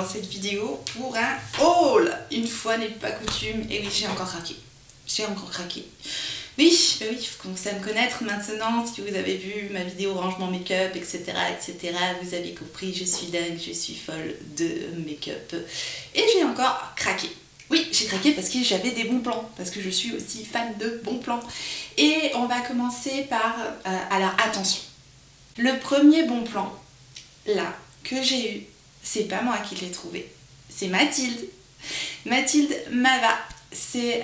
cette vidéo pour un haul. Une fois n'est pas coutume, et oui, j'ai encore craqué. J'ai encore craqué. Oui, bah oui, il faut commencer à me connaître maintenant. Si vous avez vu ma vidéo rangement make-up, etc., etc., vous avez compris, je suis dingue, je suis folle de make-up. Et j'ai encore craqué. Oui, j'ai craqué parce que j'avais des bons plans, parce que je suis aussi fan de bons plans. Et on va commencer par... alors attention, le premier bon plan, là, que j'ai eu, c'est pas moi qui l'ai trouvé, c'est Mathilde. Mathilde Mava, c'est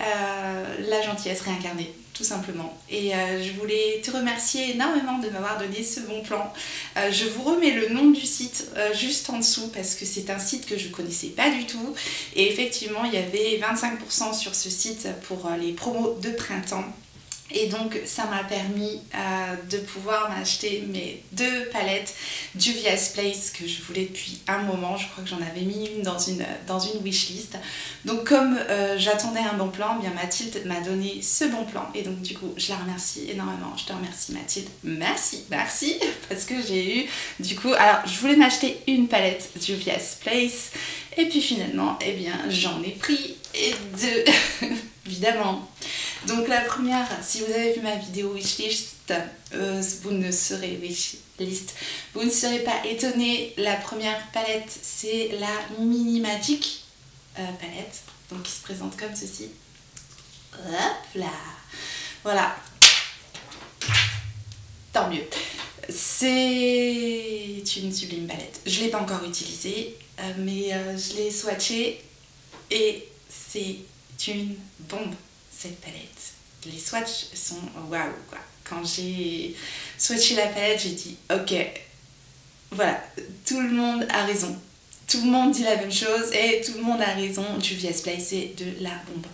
la gentillesse réincarnée, tout simplement. Et je voulais te remercier énormément de m'avoir donné ce bon plan. Je vous remets le nom du site juste en dessous parce que c'est un site que je connaissais pas du tout. Et effectivement, il y avait 25% sur ce site pour les promos de printemps. Et donc ça m'a permis de pouvoir m'acheter mes 2 palettes Juvia's Place que je voulais depuis un moment. Je crois que j'en avais mis une dans une wishlist. Donc comme j'attendais un bon plan, bien Mathilde m'a donné ce bon plan. Et donc du coup je la remercie énormément. Je te remercie Mathilde. Merci, merci. Parce que j'ai eu du coup... Alors je voulais m'acheter une palette Juvia's Place. Et puis finalement, eh bien j'en ai pris 2. Évidemment. Donc la première, si vous avez vu ma vidéo wishlist, vous ne serez pas étonnés. La première palette, c'est la Mini Magic palette, donc qui se présente comme ceci. Hop là, voilà. Tant mieux. C'est une sublime palette. Je ne l'ai pas encore utilisée, mais je l'ai swatchée et c'est une bombe. Cette palette, les swatchs sont waouh quoi. Quand j'ai swatché la palette, j'ai dit ok, voilà, tout le monde a raison, tout le monde dit la même chose et tout le monde a raison. Juvia's Place, c'est de la bombe.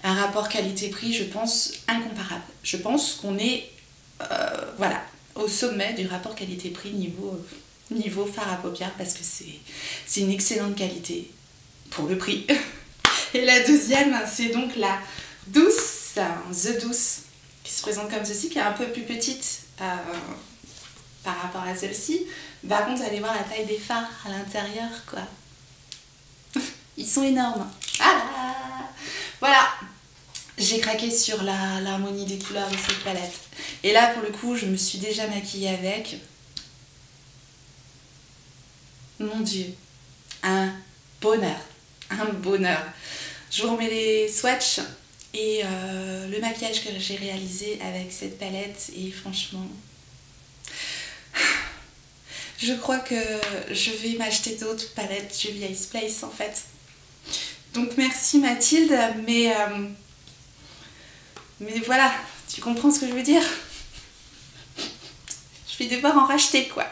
Un rapport qualité-prix, je pense incomparable. Je pense qu'on est voilà, au sommet du rapport qualité-prix niveau fard à paupières parce que c'est une excellente qualité pour le prix. Et la deuxième, c'est donc la Douce, The Douce, qui se présente comme ceci, qui est un peu plus petite par rapport à celle-ci. Par contre, allez voir la taille des fards à l'intérieur, quoi. Ils sont énormes. Ah, voilà, j'ai craqué sur l'harmonie des couleurs de cette palette. Et là, pour le coup, je me suis déjà maquillée avec. Mon Dieu, un bonheur, un bonheur. Je vous remets les swatchs. Et le maquillage que j'ai réalisé avec cette palette, et franchement, je crois que je vais m'acheter d'autres palettes Juvia's Place en fait. Donc merci Mathilde, mais voilà, tu comprends ce que je veux dire? Je vais devoir en racheter quoi,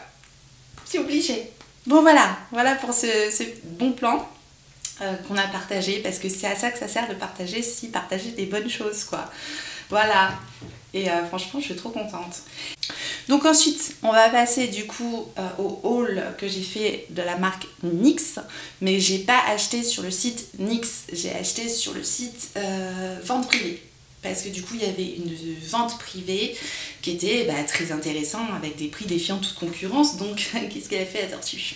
c'est obligé. Bon voilà pour ce bon plan. Qu'on a partagé, parce que c'est à ça que ça sert de partager, si partager des bonnes choses quoi. Voilà, et franchement je suis trop contente. Donc ensuite on va passer du coup au haul que j'ai fait de la marque NYX, mais j'ai pas acheté sur le site NYX, j'ai acheté sur le site vente privée, parce que du coup il y avait une vente privée qui était très intéressante avec des prix défiant toute concurrence. Donc qu'est-ce qu'elle a fait la tortue?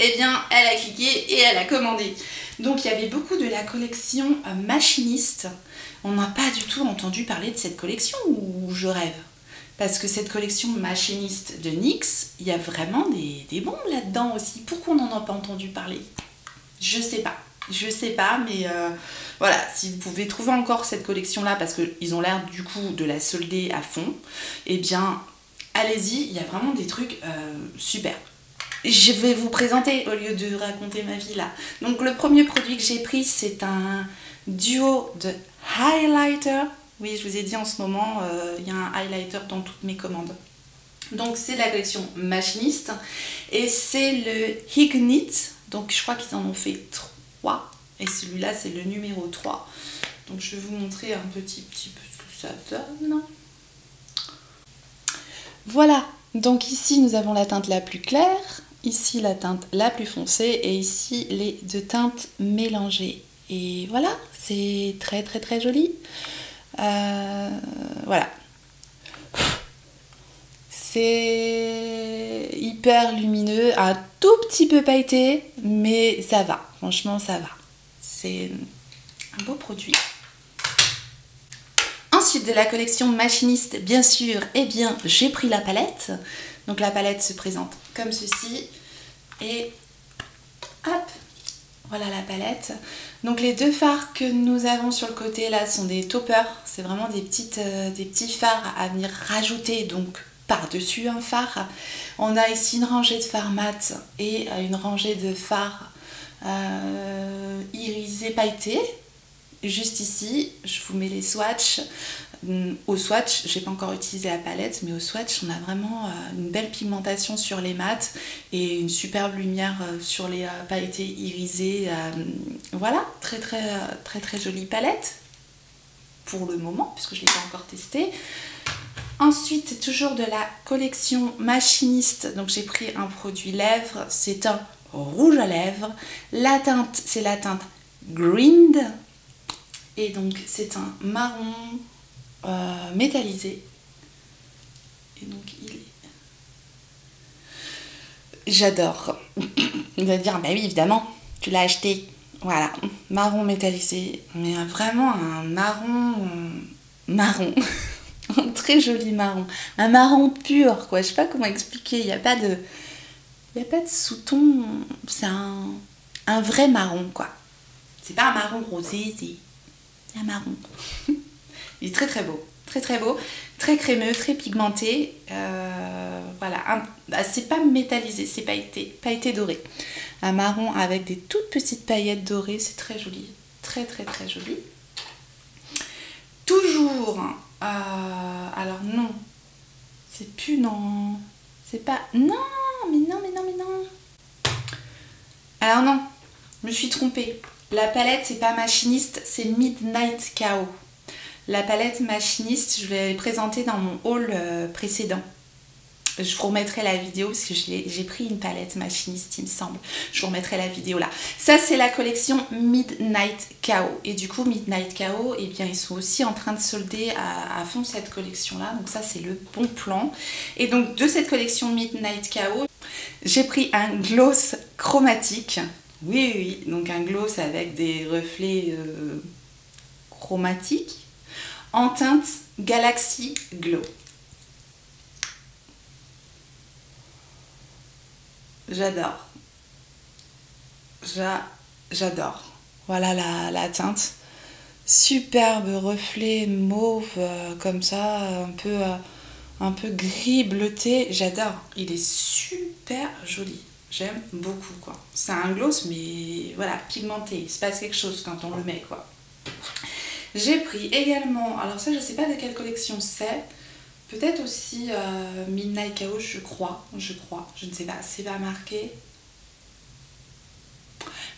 Eh bien, elle a cliqué et elle a commandé. Donc, il y avait beaucoup de la collection Machiniste. On n'a pas du tout entendu parler de cette collection, ou je rêve? Parce que cette collection Machiniste de NYX, il y a vraiment des bombes là-dedans aussi. Pourquoi on n'en a pas entendu parler? Je sais pas, mais voilà, si vous pouvez trouver encore cette collection-là, parce qu'ils ont l'air du coup de la solder à fond, eh bien, allez-y, il y a vraiment des trucs super. Je vais vous présenter au lieu de raconter ma vie là. Donc le premier produit que j'ai pris, c'est un duo de highlighter. Oui, je vous ai dit en ce moment, il y a un highlighter dans toutes mes commandes. Donc c'est la collection Machiniste et c'est le Ignite. Donc je crois qu'ils en ont fait 3 et celui-là c'est le numéro 3. Donc je vais vous montrer un petit peu ce que ça donne. Voilà, donc ici nous avons la teinte la plus claire. Ici la teinte la plus foncée et ici les 2 teintes mélangées. Et voilà, c'est très très très joli. Voilà. C'est hyper lumineux, un tout petit peu pailleté, mais ça va, franchement ça va. C'est un beau produit. Ensuite de la collection Machiniste, bien sûr, eh bien j'ai pris la palette. Donc la palette se présente comme ceci. Et hop, voilà la palette. Donc les deux fards que nous avons sur le côté là sont des toppers. C'est vraiment des petits fards à venir rajouter donc par-dessus un phare. On a ici une rangée de fards mat et une rangée de fards irisés pailletés. Juste ici, je vous mets les swatchs. Au swatch, j'ai pas encore utilisé la palette, mais au swatch, on a vraiment une belle pigmentation sur les mats et une superbe lumière sur les pailletés irisés. Voilà, très jolie palette pour le moment, puisque je l'ai pas encore testée. Ensuite, toujours de la collection Machiniste, donc j'ai pris un produit lèvres, c'est un rouge à lèvres. La teinte, c'est la teinte Grind. Et donc c'est un marron métallisé. Et donc il est... J'adore. Il va dire, bah oui évidemment, tu l'as acheté. Voilà, marron métallisé. Mais vraiment un marron. Un très joli marron. Un marron pur, quoi. Je sais pas comment expliquer. Il n'y a pas de sous-ton. C'est un vrai marron, quoi. C'est pas un marron rosé, c'est un marron. Il est très beau, très beau, très crémeux, très pigmenté. Voilà, c'est pas métallisé, c'est pailleté doré. Un marron avec des toutes petites paillettes dorées, c'est très joli, très joli. Toujours, alors non, c'est plus non, c'est pas, non. Alors non, je me suis trompée. La palette, c'est pas Machiniste, c'est Midnight Chaos. La palette Machiniste, je l'ai présentée dans mon haul précédent. Je vous remettrai la vidéo parce que j'ai pris une palette Machiniste, il me semble. Je vous remettrai la vidéo là. Ça, c'est la collection Midnight Chaos. Et du coup, Midnight Chaos, eh bien, ils sont aussi en train de solder à fond cette collection-là. Donc ça, c'est le bon plan. Et donc, de cette collection Midnight Chaos, j'ai pris un gloss chromatique. Oui, donc un gloss avec des reflets chromatiques en teinte Galaxy Glow. J'adore. J'adore. Voilà la teinte. Superbe reflet mauve comme ça, un peu gris bleuté. J'adore. Il est super joli. J'aime beaucoup, quoi. C'est un gloss, mais voilà, pigmenté. Il se passe quelque chose quand on le met, quoi. J'ai pris également, alors ça, je sais pas de quelle collection c'est. Peut-être aussi Midnight Chaos, je crois. Je ne sais pas, c'est pas marqué.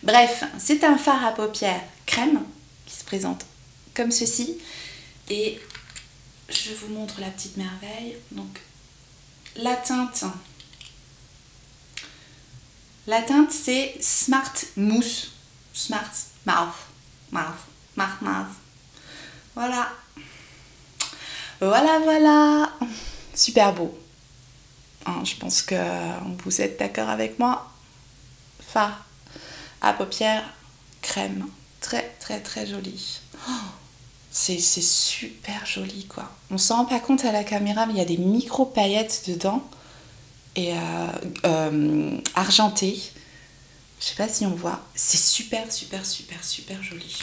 Bref, c'est un fard à paupières crème qui se présente comme ceci. Et je vous montre la petite merveille. Donc, la teinte, c'est Smart Mousse. Smart Mouth. Voilà. Super beau. Hein, je pense que vous êtes d'accord avec moi. Fard à paupières crème. Très joli. Oh, c'est super joli, quoi. On s'en rend pas compte à la caméra, mais il y a des micro paillettes dedans. Et argentées. Je sais pas si on voit. C'est super joli.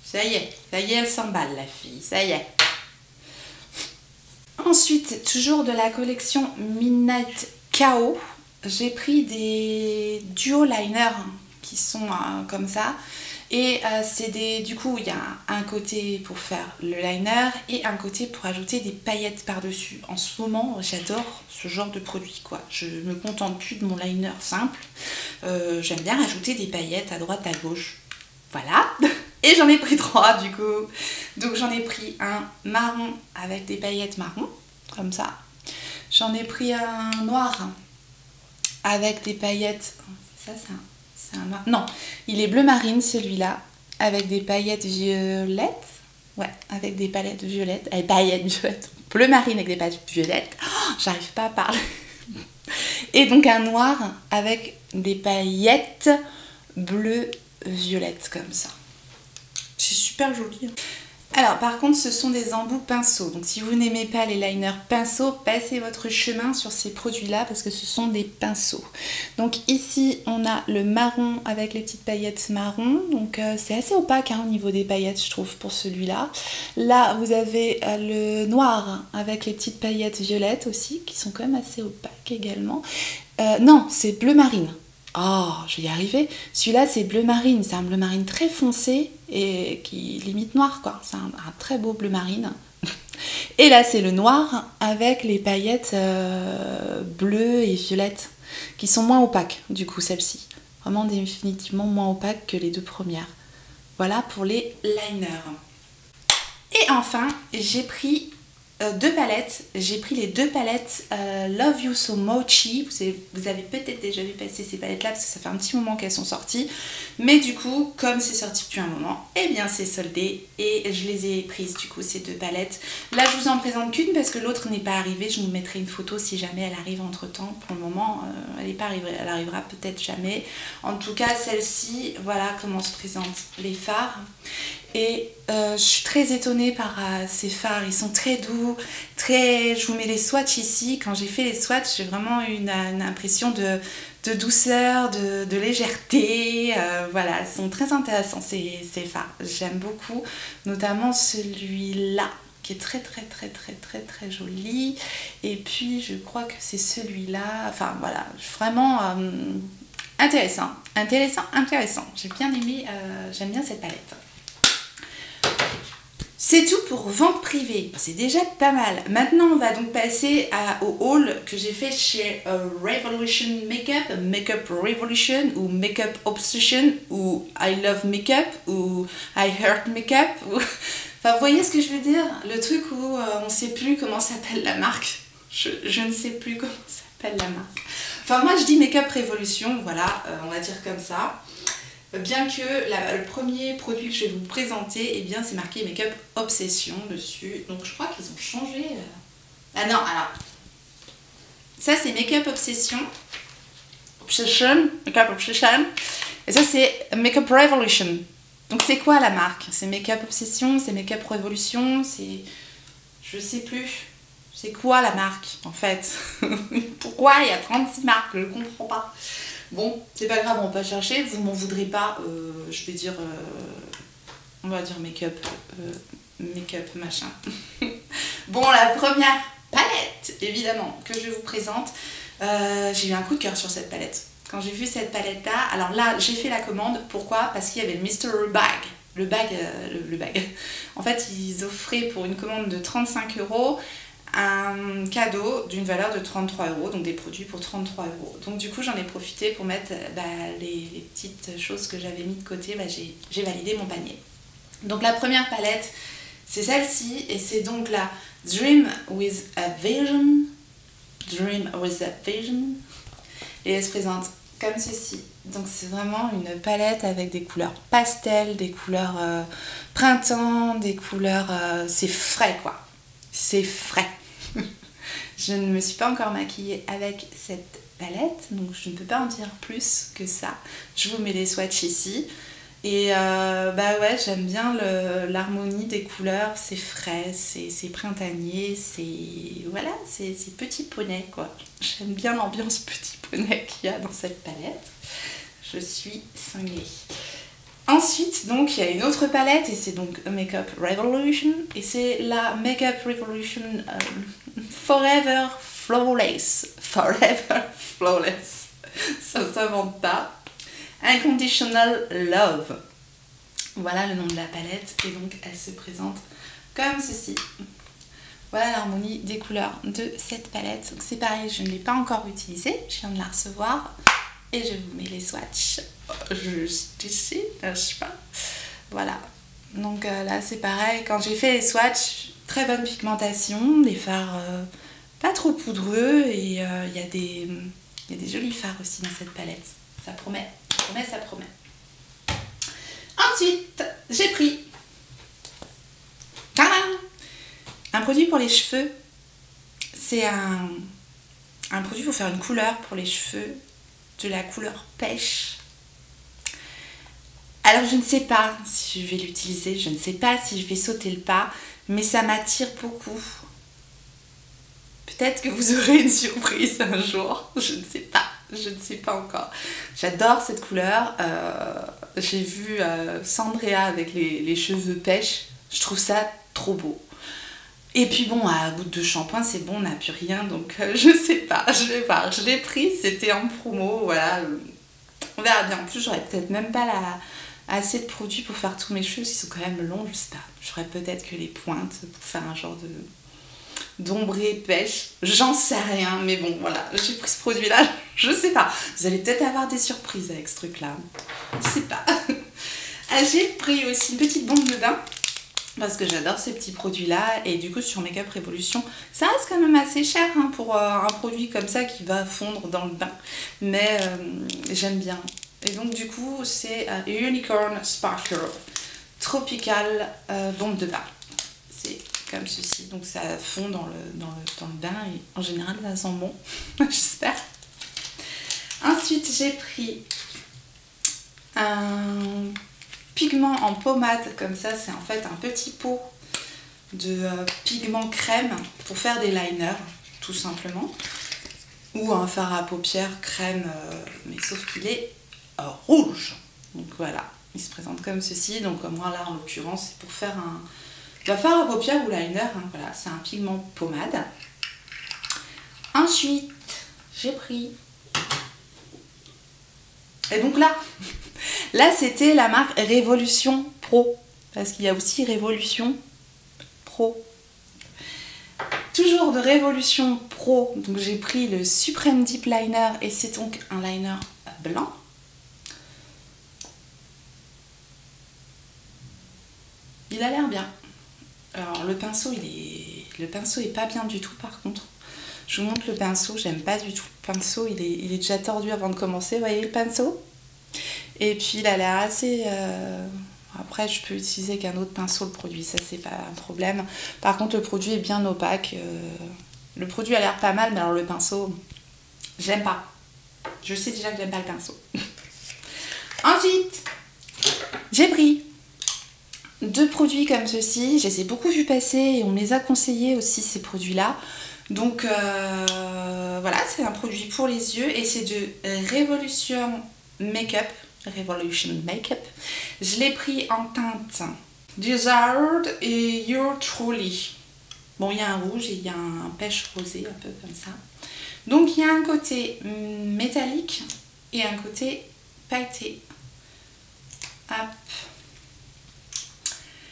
Ça y est, elle s'emballe, la fille. Ça y est. Ensuite, toujours de la collection Midnight Chaos, j'ai pris des duo liners qui sont comme ça. Et du coup, il y a un côté pour faire le liner et un côté pour ajouter des paillettes par-dessus. En ce moment, j'adore ce genre de produit, quoi. Je me contente plus de mon liner simple. J'aime bien rajouter des paillettes à droite, à gauche. Voilà. Et j'en ai pris 3 du coup. Donc j'en ai pris un marron avec des paillettes marron, comme ça. J'en ai pris un noir avec des paillettes. Ça, c'est un noir. Non, il est bleu marine celui-là, avec des paillettes violettes. Ouais, avec des paillettes violettes. Paillettes violettes. bleu marine avec des paillettes violettes. Oh, j'arrive pas à parler. Et donc un noir avec des paillettes bleu violette comme ça. C'est super joli. Alors par contre ce sont des embouts pinceaux, donc si vous n'aimez pas les liners pinceaux, passez votre chemin sur ces produits là parce que ce sont des pinceaux. Donc ici on a le marron avec les petites paillettes marron, donc c'est assez opaque hein, au niveau des paillettes je trouve pour celui-là. Là vous avez le noir avec les petites paillettes violettes aussi qui sont quand même assez opaques également. Non, c'est bleu marine. Oh, je vais y arriver. Celui-là, c'est bleu marine. C'est un bleu marine très foncé et qui limite noir, quoi. C'est un très beau bleu marine. Et là, c'est le noir avec les paillettes bleues et violettes qui sont moins opaques, du coup, celles-ci. Vraiment définitivement moins opaques que les deux premières. Voilà pour les liners. Et enfin, j'ai pris deux palettes. J'ai pris les deux palettes Love You So Mochi. Vous avez peut-être déjà vu passer ces palettes là parce que ça fait un petit moment qu'elles sont sorties. Mais du coup, comme c'est sorti depuis un moment, eh bien c'est soldé. Et je les ai prises du coup ces deux palettes. Là je vous en présente qu'une parce que l'autre n'est pas arrivée. Je vous mettrai une photo si jamais elle arrive entre temps. Pour le moment, elle n'est pas arrivée. Elle arrivera peut-être jamais. En tout cas, celle-ci, voilà comment se présentent les fards. Et je suis très étonnée par ces fards, ils sont très doux, je vous mets les swatchs ici. Quand j'ai fait les swatchs, j'ai vraiment eu une impression de douceur, de légèreté. Voilà, ils sont très intéressants ces fards, j'aime beaucoup, notamment celui-là qui est très joli. Et puis je crois que c'est celui-là, enfin voilà, vraiment intéressant. J'ai bien aimé, j'aime bien cette palette. C'est tout pour vente privée, c'est déjà pas mal. Maintenant on va donc passer au haul que j'ai fait chez Revolution Makeup, Makeup Revolution ou Makeup Obsession ou I Love Makeup ou I Heart Makeup. Enfin vous voyez ce que je veux dire? Le truc où on sait plus comment s'appelle la marque. Je ne sais plus comment s'appelle la marque. Enfin moi je dis Makeup Revolution, voilà, on va dire comme ça. Bien que le premier produit que je vais vous présenter, eh bien c'est marqué Makeup Obsession dessus. Donc je crois qu'ils ont changé. Ah non, alors. Ça c'est Makeup Obsession. Makeup Obsession. Et ça c'est Makeup Revolution. Donc c'est quoi la marque? C'est Makeup Obsession, c'est Makeup Revolution, c'est... Je sais plus. C'est quoi la marque en fait? Pourquoi il y a 36 marques? Je ne comprends pas. Bon, c'est pas grave, on va chercher, vous m'en voudrez pas, je vais dire, on va dire make-up machin. Bon, la première palette, évidemment, que je vous présente, j'ai eu un coup de cœur sur cette palette. Quand j'ai vu cette palette-là, alors là, j'ai fait la commande, pourquoi? Parce qu'il y avait le Mystery Bag. Le bag. En fait, ils offraient pour une commande de 35 € un cadeau d'une valeur de 33 €, donc des produits pour 33 €. Donc du coup j'en ai profité pour mettre les petites choses que j'avais mis de côté, j'ai validé mon panier. Donc la première palette c'est celle-ci et c'est donc la Dream with a Vision. Et elle se présente comme ceci. Donc c'est vraiment une palette avec des couleurs pastel, des couleurs printemps, des couleurs... c'est frais quoi. C'est frais. Je ne me suis pas encore maquillée avec cette palette, donc je ne peux pas en dire plus que ça. Je vous mets les swatchs ici. Et ouais, j'aime bien l'harmonie des couleurs, c'est frais, c'est printanier, c'est... Voilà, c'est petit poney quoi. J'aime bien l'ambiance petit poney qu'il y a dans cette palette. Je suis cinglée. Ensuite, donc, il y a une autre palette et c'est donc Makeup Revolution et c'est la Makeup Revolution Forever Flawless. Forever Flawless. Ça ne s'invente pas. Unconditional Love. Voilà le nom de la palette et donc elle se présente comme ceci. Voilà l'harmonie des couleurs de cette palette. Donc c'est pareil, je ne l'ai pas encore utilisée, je viens de la recevoir et je vous mets les swatchs juste ici, n'est-ce pas? Voilà, donc là c'est pareil, quand j'ai fait les swatchs, très bonne pigmentation, des fards pas trop poudreux et il y a des jolis fards aussi dans cette palette, ça promet, ça promet. Ensuite, j'ai pris Un produit pour les cheveux, c'est un produit pour faire une couleur pour les cheveux, de la couleur pêche. Alors je ne sais pas si je vais l'utiliser, je ne sais pas si je vais sauter le pas, mais ça m'attire beaucoup. Peut-être que vous aurez une surprise un jour, je ne sais pas encore. J'adore cette couleur, j'ai vu Sandrea avec les cheveux pêche, je trouve ça trop beau. Et puis bon, à goutte de shampoing, c'est bon, on n'a plus rien, donc je sais pas, je vais voir. Je l'ai pris, c'était en promo, voilà. On verra bien. En plus, j'aurais peut-être même pas assez de produits pour faire tous mes cheveux, ils sont quand même longs, je sais pas. J'aurais peut-être que les pointes pour faire un genre d'ombré pêche, j'en sais rien, mais bon, voilà. J'ai pris ce produit-là, je sais pas. Vous allez peut-être avoir des surprises avec ce truc-là. Je sais pas. J'ai pris aussi une petite bombe de bain. Parce que j'adore ces petits produits-là. Et du coup, sur Makeup Revolution, ça reste quand même assez cher hein, pour un produit comme ça qui va fondre dans le bain. Mais j'aime bien. Et donc, du coup, c'est Unicorn Sparkle Tropical bombe de bain. C'est comme ceci. Donc, ça fond dans le bain. Et en général, ça sent bon. J'espère. Ensuite, j'ai pris un pigment en pommade, comme ça, c'est en fait un petit pot de pigment crème pour faire des liners, tout simplement. Ou un fard à paupières crème, mais sauf qu'il est rouge. Donc voilà, il se présente comme ceci. Donc moi là, en l'occurrence, c'est pour faire un fard à paupières ou liner. Hein, voilà, c'est un pigment pommade. Ensuite, j'ai pris... Et donc là c'était la marque Révolution Pro. Parce qu'il y a aussi Révolution Pro. Toujours de Révolution Pro. Donc j'ai pris le Supreme Deep Liner. Et c'est donc un liner blanc. Il a l'air bien. Alors le pinceau, le pinceau est pas bien du tout par contre. Je vous montre le pinceau, j'aime pas du tout. Le pinceau, il est déjà tordu avant de commencer. Vous voyez le pinceau? Et puis il a l'air assez... Après, je peux utiliser qu'un autre pinceau le produit, ça c'est pas un problème. Par contre, le produit est bien opaque. Le produit a l'air pas mal, mais alors le pinceau, j'aime pas. Je sais déjà que j'aime pas le pinceau. Ensuite, j'ai pris 2 produits comme ceci. Je les ai beaucoup vus passer et on me les a conseillés aussi, ces produits-là. Donc voilà, c'est un produit pour les yeux et c'est de Revolution Makeup. Je l'ai pris en teinte Desired et Your Truly. Bon, il y a un rouge et il y a un pêche rosé, un peu comme ça. Donc il y a un côté métallique et un côté pailleté. Hop.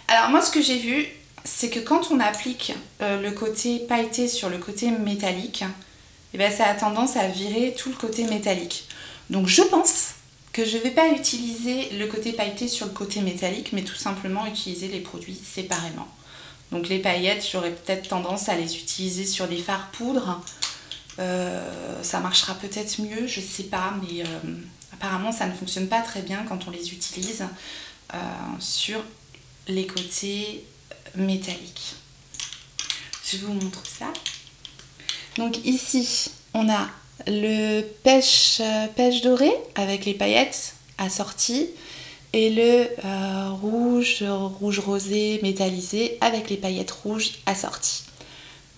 Alors moi, ce que j'ai vu, c'est que quand on applique le côté pailleté sur le côté métallique, et ben, ça a tendance à virer tout le côté métallique. Donc je pense que je ne vais pas utiliser le côté pailleté sur le côté métallique, mais tout simplement utiliser les produits séparément. Donc les paillettes, j'aurais peut-être tendance à les utiliser sur des fards poudre. Ça marchera peut-être mieux, je ne sais pas, mais apparemment ça ne fonctionne pas très bien quand on les utilise sur les côtés métalliques. Je vous montre ça. Donc ici, on a le pêche doré avec les paillettes assorties et le rouge rosé métallisé avec les paillettes rouges assorties.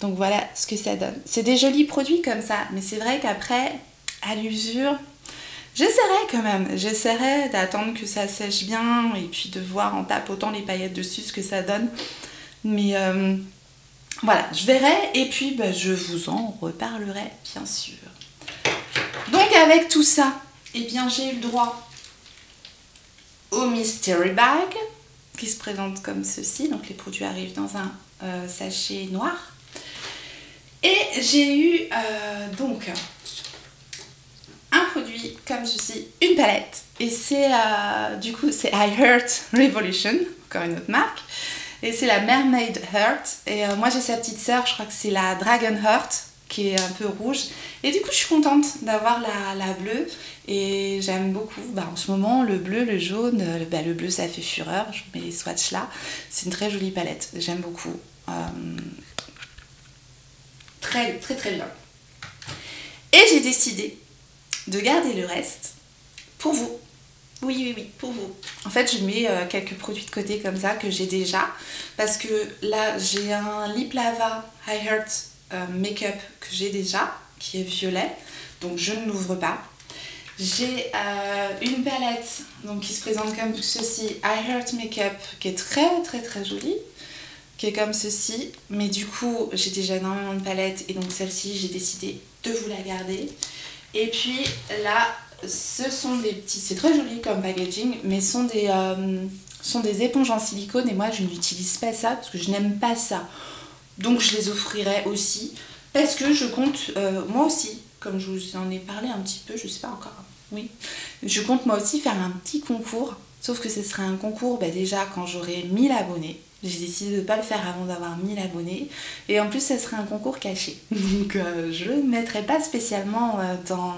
Donc voilà ce que ça donne. C'est des jolis produits comme ça, mais c'est vrai qu'après, à l'usure, j'essaierai quand même. J'essaierai d'attendre que ça sèche bien et puis de voir en tapotant les paillettes dessus ce que ça donne. Mais voilà, je verrai et puis bah, je vous en reparlerai bien sûr. Donc avec tout ça, eh bien j'ai eu le droit au Mystery Bag qui se présente comme ceci. Donc les produits arrivent dans un sachet noir. Et j'ai eu donc un produit comme ceci, une palette. Et c'est du coup c'est I Heart Revolution, encore une autre marque. Et c'est la Mermaid Heart. Et moi j'ai sa petite sœur, je crois que c'est la Dragon Heart, qui est un peu rouge. Et du coup je suis contente d'avoir la bleue. Et j'aime beaucoup, bah, en ce moment, le bleu, le jaune, bah, le bleu ça fait fureur. Je mets les swatchs là. C'est une très jolie palette, j'aime beaucoup. très très très bien. Et j'ai décidé de garder le reste pour vous. Oui, pour vous. En fait, je mets quelques produits de côté comme ça que j'ai déjà. Parce que là, j'ai un Lip Lava High Heart Make-up que j'ai déjà, qui est violet. Donc, je ne l'ouvre pas. J'ai une palette donc, qui se présente comme ceci, High Heart Make-up, qui est très très très jolie. Qui est comme ceci. Mais du coup, j'ai déjà énormément de palettes. Et donc, celle-ci, j'ai décidé de vous la garder. Et puis là, ce sont des petits... C'est très joli comme packaging, mais sont des éponges en silicone. Et moi, je n'utilise pas ça parce que je n'aime pas ça. Donc, je les offrirai aussi. Parce que je compte, moi aussi, comme je vous en ai parlé un petit peu, je sais pas encore, oui. Je compte moi aussi faire un petit concours. Sauf que ce serait un concours déjà quand j'aurai 1000 abonnés. J'ai décidé de ne pas le faire avant d'avoir 1000 abonnés. Et en plus, ça serait un concours caché. Donc, je ne mettrai pas spécialement dans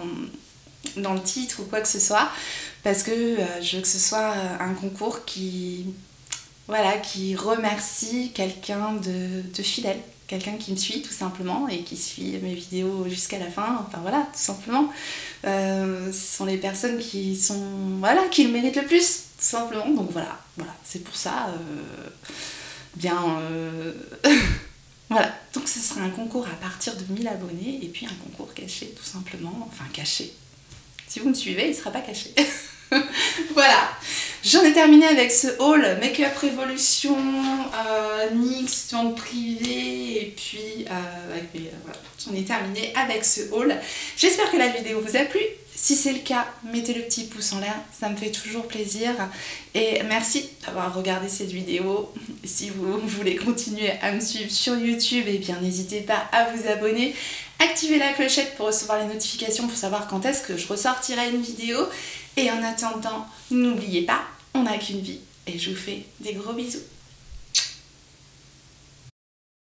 le titre ou quoi que ce soit. Parce que je veux que ce soit un concours qui remercie quelqu'un de fidèle. Quelqu'un qui me suit tout simplement et qui suit mes vidéos jusqu'à la fin. Enfin voilà, tout simplement. Ce sont les personnes qui le méritent le plus. Tout simplement. Donc voilà. C'est pour ça... voilà, donc ce sera un concours à partir de 1000 abonnés et puis un concours caché tout simplement, enfin caché. Si vous me suivez, il ne sera pas caché. Voilà, j'en ai terminé avec ce haul Make-up Révolution, NYX, vente privée et puis voilà. J'en ai terminé avec ce haul. J'espère que la vidéo vous a plu. Si c'est le cas, mettez le petit pouce en l'air, ça me fait toujours plaisir. Et merci d'avoir regardé cette vidéo. Si vous voulez continuer à me suivre sur YouTube, eh bien n'hésitez pas à vous abonner. Activez la clochette pour recevoir les notifications pour savoir quand est-ce que je ressortirai une vidéo. Et en attendant, n'oubliez pas, on n'a qu'une vie. Et je vous fais des gros bisous.